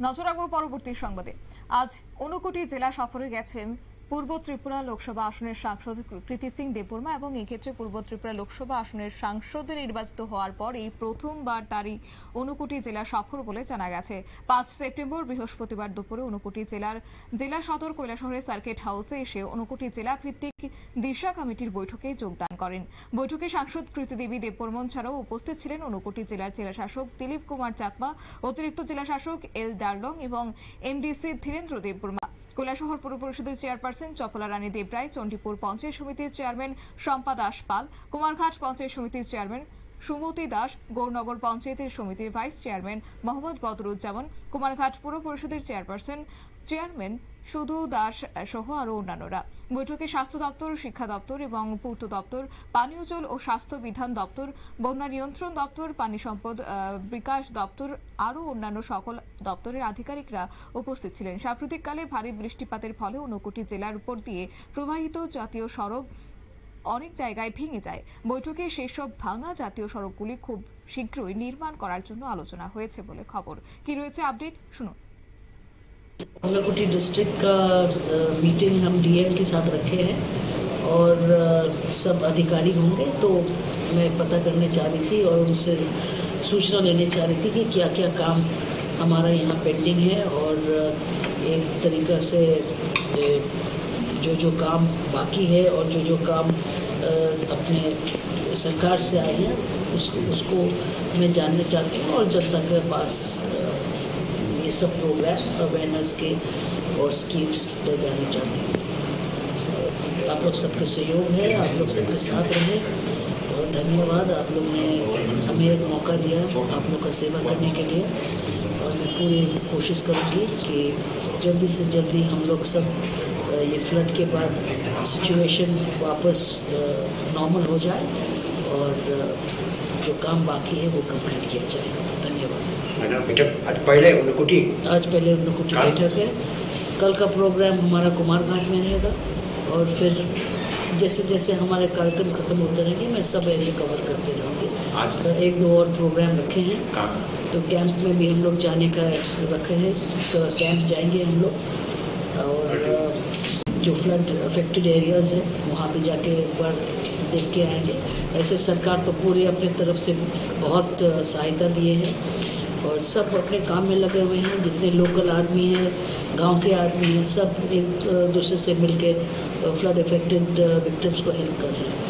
নজর রাখবো পরবর্তী সংবাদে। আজ ঊনকোটি জেলা সফরে গেছেন পূর্ব ত্রিপুরা লোকসভা আসনের সাংসদ কৃতি সিং দেববর্মা এবং এক্ষেত্রে পূর্ব ত্রিপুরা লোকসভা আসনের সাংসদে নির্বাচিত হওয়ার পরেই প্রথমবার তারই ঊনকোটি জেলা সফর বলে জানা গেছে। 5 সেপ্টেম্বর বৃহস্পতিবার দুপুরে ঊনকোটি জেলার জেলা সদর কৈলাসহরের সার্কিট হাউসে এসে ঊনকোটি জেলা ভিত্তিক দিশা কমিটির বৈঠকে যোগদান করেন। বৈঠকে সাংসদ কৃতি দেবী দেববর্মন ছাড়াও উপস্থিত ছিলেন ঊনকোটি জেলার জেলাশাসক দিলীপ কুমার চাকমা, অতিরিক্ত জেলাশাসক এল ডার্লং এবং এমডিসি ধীরেন্দ্র দেববর্মা। কৈলাসহর পৌর পরিষদের চেয়ারপারসন চপলা রানী দেবরায়, চণ্ডীপুর পঞ্চায়েত সমিতির চেয়ারম্যান শম্পা দাস পাল, কুমারঘাট পঞ্চায়েত সমিতির চেয়ারম্যান সুমতি দাস, গৌরনগর পঞ্চায়েতের সমিতির ভাইস চেয়ারম্যান মোহাম্মদ বদরুজ্জামান, কুমারঘাট পৌর পরিষদের চেয়ারম্যান সুধু দাস সহ আরো অন্যান্যরা। বৈঠকে স্বাস্থ্য দপ্তর, শিক্ষা দপ্তর এবং পূর্ত দপ্তর, পানীয় জল ও স্বাস্থ্য বিধান দপ্তর, বন্যা নিয়ন্ত্রণ দপ্তর, পানি সম্পদ বিকাশ দপ্তর আরো অন্যান্য সকল দপ্তরের আধিকারিকরা উপস্থিত ছিলেন। সাম্প্রতিককালে ভারী বৃষ্টিপাতের ফলে ঊনকোটি জেলার উপর দিয়ে প্রবাহিত জাতীয় সড়ক অনেক জায়গায় ভেঙে যায়। বৈঠকে সেসব ভাঙা জাতীয় সড়কগুলি খুব শীঘ্রই নির্মাণ করার জন্য আলোচনা হয়েছে বলে খবর। কি রয়েছে আপডেট শুনুন। ऊनाकोटी डिस्ट्रिक्ट का मीटिंग हम डीएम के साथ रखे हैं और सब अधिकारी होंगे, तो मैं पता करने चाह रही थी और उनसे सूचना लेने चाह रही थी कि क्या क्या काम हमारा यहाँ पेंडिंग है और एक तरीका से जो काम बाकी है और जो काम अपने सरकार से आए हैं उसको मैं जानना चाहती हूँ और जनता के पास ये सब प्रोग्राम अवेयरनेस के और स्कीम्स ले जाने चाहती हूँ। आप लोग सबके सहयोग है, आप लोग सबके साथ रहे और धन्यवाद। आप लोग ने हमें एक मौका दिया आप लोग का सेवा करने के लिए और मैं पूरी कोशिश करूँगी कि जल्दी से जल्दी हम लोग सब ये फ्लड के बाद सिचुएशन वापस नॉर्मल हो जाए और जो काम बाकी है वो कंप्लीट किया जाए। धन्यवाद। आज पहले ऊनाकोटी बैठक है। कल का प्रोग्राम हमारा कुमारघाट में रहेगा और फिर जैसे जैसे हमारे कार्यक्रम खत्म होते रहेंगे मैं सब एरिया कवर करते रहूँगी। आज एक दो और प्रोग्राम रखे हैं, तो कैंप में भी हम लोग जाने का रखे हैं, तो कैंप जाएंगे हम लोग और जो फ्लड अफेक्टेड एरियाज है वहाँ पे जाके एक बार देख के आएंगे। ऐसे सरकार तो पूरी अपनी तरफ से बहुत सहायता दिए हैं और सब अपने काम में लगे हुए हैं। जितने लोकल आदमी हैं, गांव के आदमी हैं, सब एक दूसरे से मिलके फ्लड अफेक्टेड विक्टिम्स को हेल्प कर रहे हैं।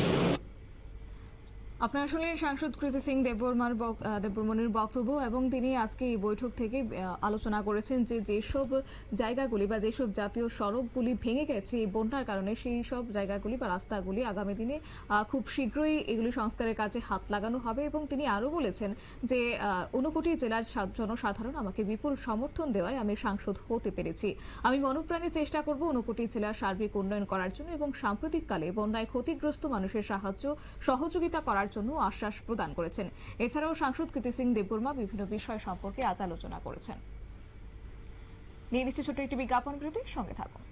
আপনারা শুনলেন সাংসদ কৃতি সিং দেববর্মনের বক্তব্য এবং তিনি আজকে এই বৈঠক থেকে আলোচনা করেছেন যে যেসব জায়গাগুলি বা যেসব জাতীয় সড়কগুলি ভেঙে গেছে এই বন্যার কারণে সেই সব জায়গাগুলি বা রাস্তাগুলি আগামী দিনে খুব শীঘ্রই এগুলি সংস্কারের কাজে হাত লাগানো হবে। এবং তিনি আরো বলেছেন যে ঊনকোটি জেলার জনসাধারণ আমাকে বিপুল সমর্থন দেওয়ায় আমি সাংসদ হতে পেরেছি। আমি মনোপ্রাণে চেষ্টা করব ঊনকোটি জেলার সার্বিক উন্নয়ন করার জন্য এবং সাম্প্রতিককালে বন্যায় ক্ষতিগ্রস্ত মানুষের সহযোগিতা করার জন্য আশ্বাস প্রদান করেছেন। এছাড়াও সাংসদ কৃতি সিং দেববর্মা বিভিন্ন বিষয় সম্পর্কে আজ আলোচনা করেছেন। নিয়ে নিচ্ছে ছোট্ট একটি বিজ্ঞাপন বিরতি, সঙ্গে থাকুন।